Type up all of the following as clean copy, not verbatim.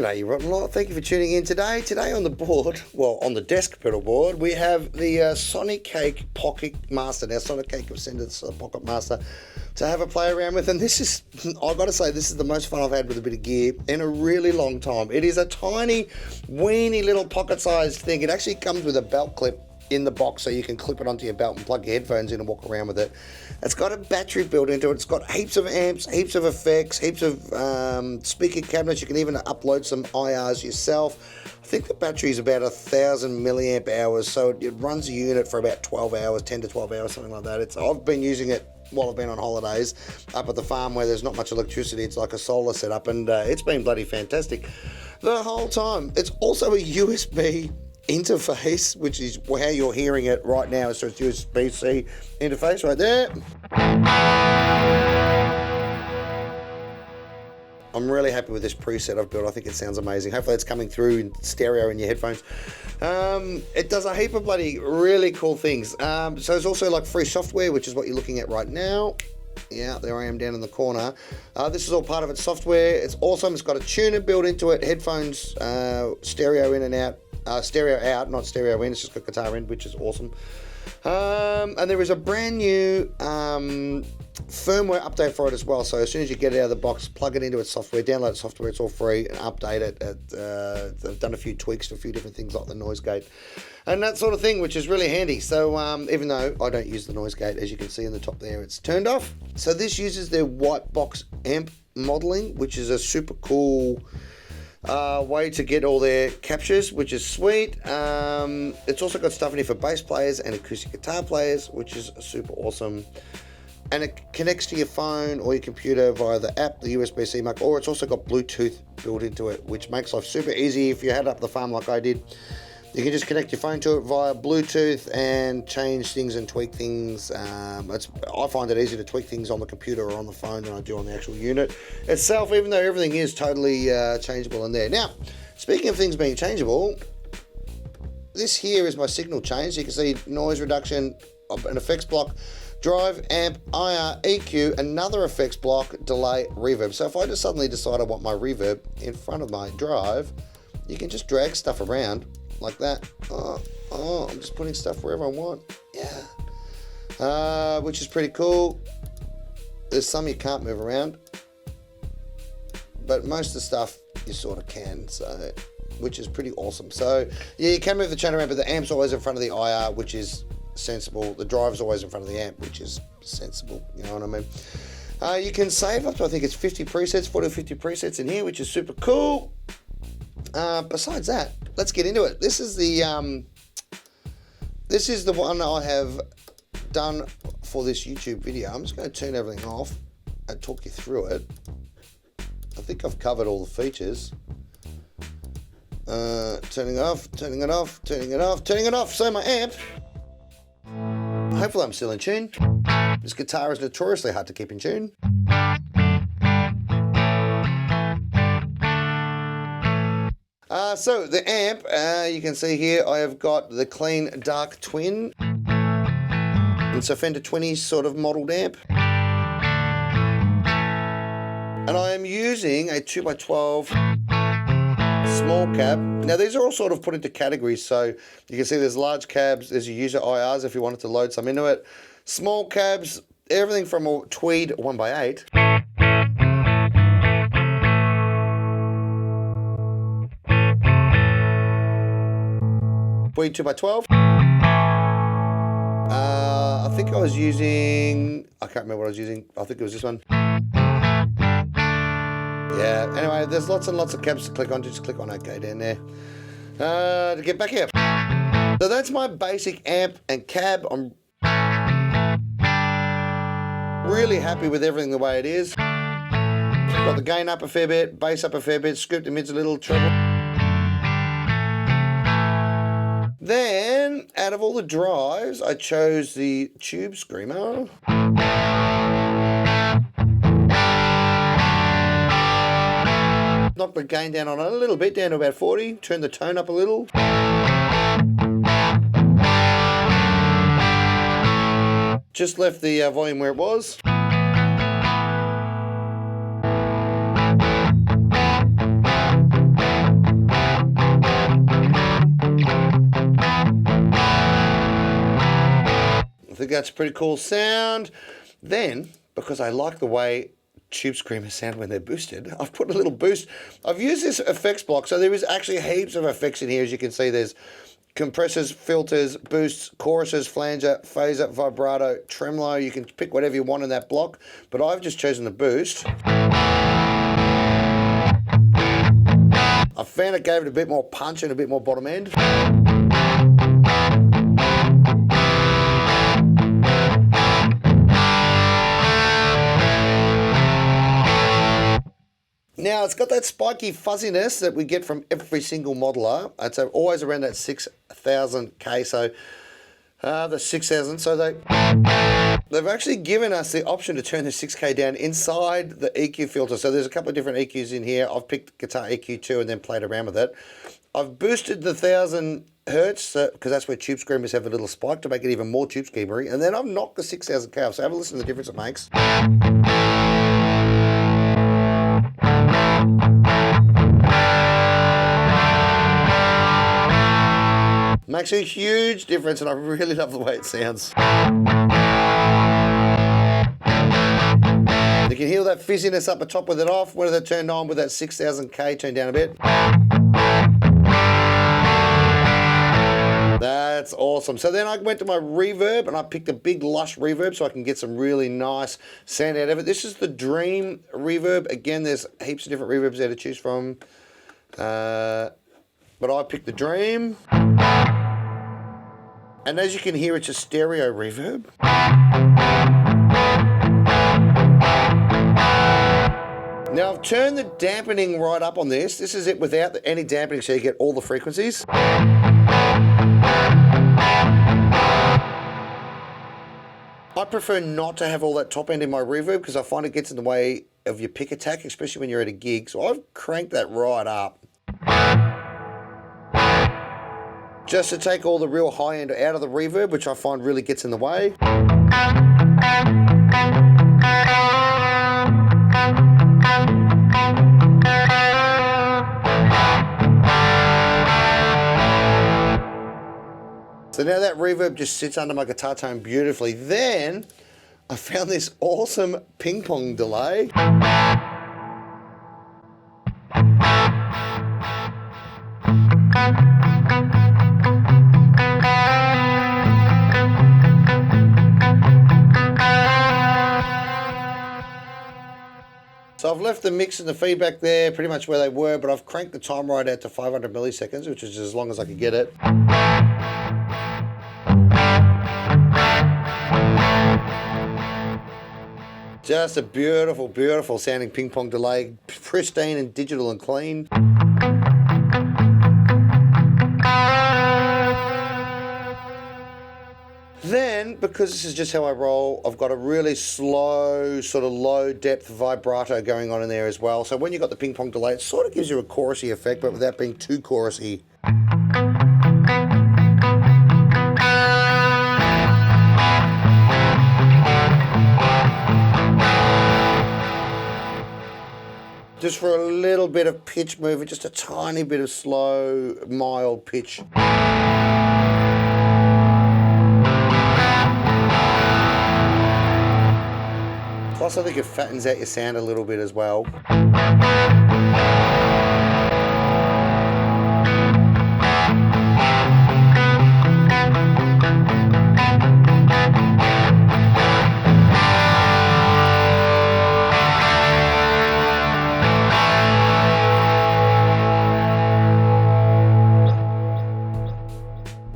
G'day you rotten lot, thank you for tuning in today. Today on the board, well on the desk pedal board, we have the Sonicake Pocket Master. Now Sonicake have sent us a Pocket Master to have a play around with, and this is, I've got to say, this is the most fun I've had with a bit of gear in a really long time. It is a tiny, weeny little pocket-sized thing. It actually comes with a belt clip in the box so you can clip it onto your belt and plug your headphones in and walk around with it. It's got a battery built into it. It's got heaps of amps, heaps of effects, heaps of speaker cabinets. You can even upload some IRs yourself. I think the battery is about 1,000 milliamp hours, so it runs a unit for about 12 hours, 10 to 12 hours, something like that. I've been using it while I've been on holidays up at the farm where there's not much electricity. It's like a solar setup, and it's been bloody fantastic the whole time. It's also a USB interface, which is how you're hearing it right now. So it's USB-C interface right there. I'm really happy with this preset I've built. I think it sounds amazing. Hopefully it's coming through in stereo in your headphones. It does a heap of bloody really cool things. So it's also like free software, which is what you're looking at right now. Yeah, there I am down in the corner. This is all part of its software. It's awesome. It's got a tuner built into it, headphones, stereo in and out. Stereo out, not stereo in. It's just got guitar in, which is awesome. And there is a brand new firmware update for it as well. So as soon as you get it out of the box, plug it into its software, download its software. It's all free, and update it. They've done a few tweaks to a few different things like the noise gate and that sort of thing, which is really handy. So even though I don't use the noise gate, as you can see in the top there, it's turned off. So this uses their white box amp modeling, which is a super cool way to get all their captures, which is sweet. It's also got stuff in here for bass players and acoustic guitar players, which is super awesome. And it connects to your phone or your computer via the app, the USB-C mic, or it's also got Bluetooth built into it, which makes life super easy. If you head up the farm like I did, you can just connect your phone to it via Bluetooth and change things and tweak things. I find it easier to tweak things on the computer or on the phone than I do on the actual unit itself, even though everything is totally changeable in there. Now, speaking of things being changeable, this here is my signal change. You can see noise reduction, an effects block, drive, amp, IR, EQ, another effects block, delay, reverb. So if I just suddenly decide I want my reverb in front of my drive, you can just drag stuff around like that. I'm just putting stuff wherever I want. Yeah. Which is pretty cool. There's some you can't move around, but most of the stuff you sort of can, so, which is pretty awesome. So yeah, you can move the channel around, but the amp's always in front of the IR, which is sensible. The drive's always in front of the amp, which is sensible, you know what I mean? You can save up to, I think it's 50 presets, 40 or 50 presets in here, which is super cool. Besides that, let's get into it. This is the one I have done for this YouTube video. I'm just going to turn everything off and talk you through it. I think I've covered all the features. Turning it off, turning it off, turning it off, turning it off. So my amp, hopefully I'm still in tune. This guitar is notoriously hard to keep in tune. So the amp, you can see here, I have got the clean dark twin. It's a Fender 20s sort of modelled amp. And I am using a 2x12 small cab. Now these are all sort of put into categories, so you can see there's large cabs, there's your user IRs if you wanted to load some into it. Small cabs, everything from a Tweed 1x8. Tweed 2x12. I think I was using, I can't remember what I was using. I think it was this one. Yeah, anyway, there's lots and lots of cabs to click on. Just click on OK down there to get back here. So that's my basic amp and cab. I'm really happy with everything the way it is. Got the gain up a fair bit, bass up a fair bit, scooped the mids a little, treble. Then, out of all the drives, I chose the Tube Screamer. Knocked the gain down on it a little bit, down to about 40. Turned the tone up a little. Just left the volume where it was. think that's a pretty cool sound. Then, because I like the way tube screamers sound when they're boosted, I've put a little boost. I've used this effects block, so there is actually heaps of effects in here. As you can see, there's compressors, filters, boosts, choruses, flanger, phaser, vibrato, tremolo. You can pick whatever you want in that block, but I've just chosen the boost. I found it gave it a bit more punch and a bit more bottom end. Now, it's got that spiky fuzziness that we get from every single modeler. It's always around that 6,000K, so the 6,000. So they've actually given us the option to turn the 6K down inside the EQ filter. So there's a couple of different EQs in here. I've picked guitar EQ2 and then played around with it. I've boosted the 1,000 hertz because that's where tube screamers have a little spike to make it even more tube screamery. And then I've knocked the 6,000K off. So have a listen to the difference it makes. Makes a huge difference, and I really love the way it sounds. You can hear that fizziness up the top with it off. When it turned on with that 6,000K turned down a bit. That's awesome. So then I went to my reverb and I picked a big lush reverb so I can get some really nice sound out of it. This is the Dream reverb. Again, there's heaps of different reverbs there to choose from. But I picked the Dream. And as you can hear, it's a stereo reverb. Now I've turned the dampening right up on this. This is it without any dampening, so you get all the frequencies. I prefer not to have all that top end in my reverb because I find it gets in the way of your pick attack, especially when you're at a gig. So I've cranked that right up. Just to take all the real high end out of the reverb, which I find really gets in the way. So now that reverb just sits under my guitar tone beautifully. Then I found this awesome ping pong delay. So I've left the mix and the feedback there pretty much where they were, but I've cranked the time right out to 500 milliseconds, which is as long as I could get it. Just a beautiful, beautiful sounding ping pong delay, pristine and digital and clean. Then, because this is just how I roll, I've got a really slow, sort of low depth vibrato going on in there as well. So when you've got the ping pong delay, it sort of gives you a chorusy effect, but without being too chorusy. Just for a little bit of pitch movement, just a tiny bit of slow, mild pitch. Plus, I think it fattens out your sound a little bit as well.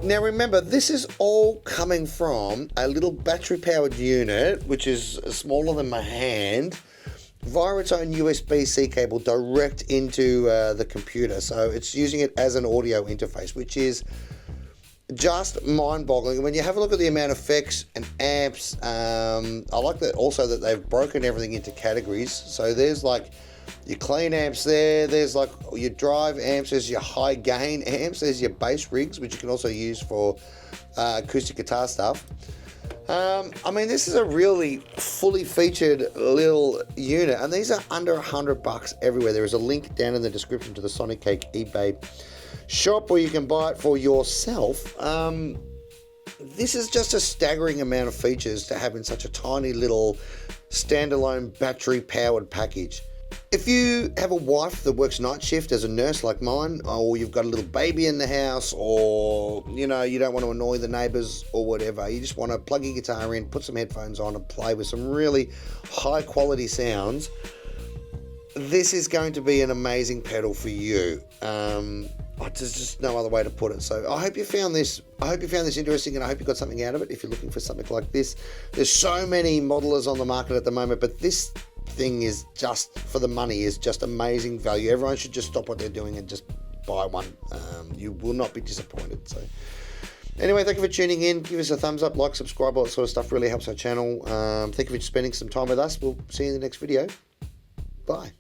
Now remember, this is all coming from a little battery-powered unit, which is smaller than my hand, via its own USB-C cable direct into the computer. So it's using it as an audio interface, which is just mind-boggling. When you have a look at the amount of effects and amps, I like that also that they've broken everything into categories. So there's like your clean amps there's like your drive amps, there's your high gain amps, there's your bass rigs, which you can also use for acoustic guitar stuff. I mean, this is a really fully featured little unit, and these are under $100 everywhere. There is a link down in the description to the Sonicake eBay shop where you can buy it for yourself. This is just a staggering amount of features to have in such a tiny little standalone battery powered package. If you have a wife that works night shift as a nurse like mine, or you've got a little baby in the house, or you don't want to annoy the neighbours or whatever, you just want to plug your guitar in, put some headphones on and play with some really high quality sounds, this is going to be an amazing pedal for you. There's just no other way to put it. So I hope you found this interesting, and I hope you got something out of it if you're looking for something like this. There's so many modelers on the market at the moment, but this thing is just, for the money, is just amazing value. Everyone should just stop what they're doing and just buy one. You will not be disappointed. So anyway, thank you for tuning in. Give us a thumbs up, like, subscribe, all that sort of stuff really helps our channel. Thank you for spending some time with us. We'll see you in the next video. Bye.